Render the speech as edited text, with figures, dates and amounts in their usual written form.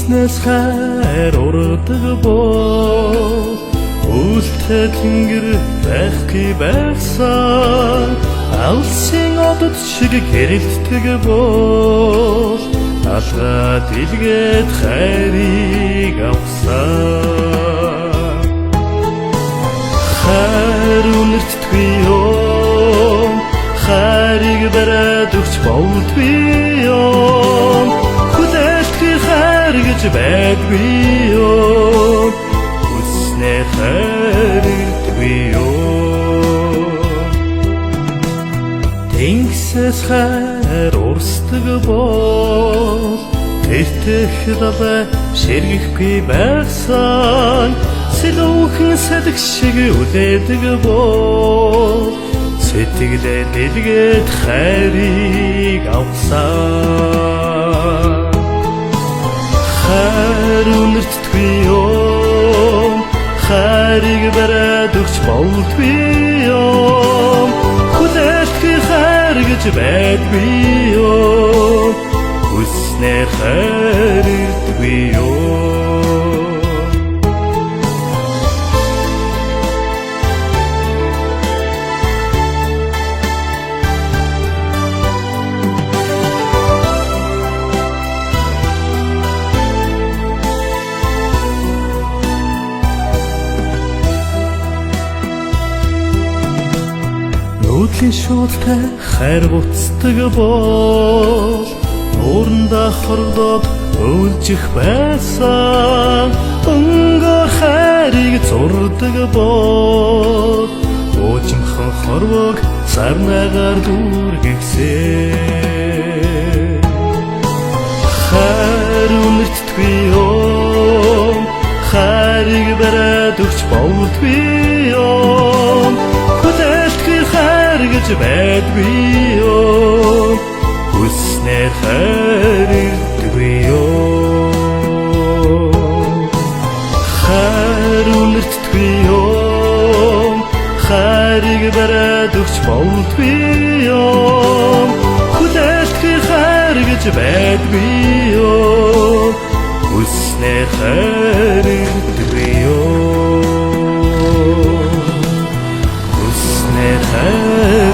Хүснээс хайр ургадаг бол үлдээ тэнгэр байхгүй байсан алсын одод шиг гэрэлтдэг бол алгаа дэлгээд хайрыг авсан хайр үнэртдэггүй юм хайрыг бариад өгч болдгүй юм хүлээлтгүй хайр гэж байдгүй юм хүснээр хайр ирдэггүй юм тэнгисээс хайр урсдаг бол тэртэх далай ширгэхгүй байсан сэлүүхэн сэлэг шиг үлээдэг бол сэтгэлээ дэлгээд хайрыг авсан хайр үнэртдэггүй юм хайрыг бариад өгч болдгүй юм хүлээлтгүй хайр гэж байдгүй юм хүснээр хайр ирдэггүй юм Нүдлийн шуудтай хайр буцдаг бол уурандаа хорлоод өвлжих байсан өнгөөр хайрыг зурдаг бол уужимхан хорвог сарнагаар дүүргэхсэн хайр үнэртдэггүй юм хайрыг бариад өгч болдгүй юм хүлээлтгүй хайр гэж байдгүй юм хүснээр хайр ирдэггүй юм хайр үнэртдэггүй юм хайрыг бариад өгч болдгүй юм хүлээлтгүй хайр гэж байдгүй юм хүснээр хайр ирдэггүй юм хүснээр хайр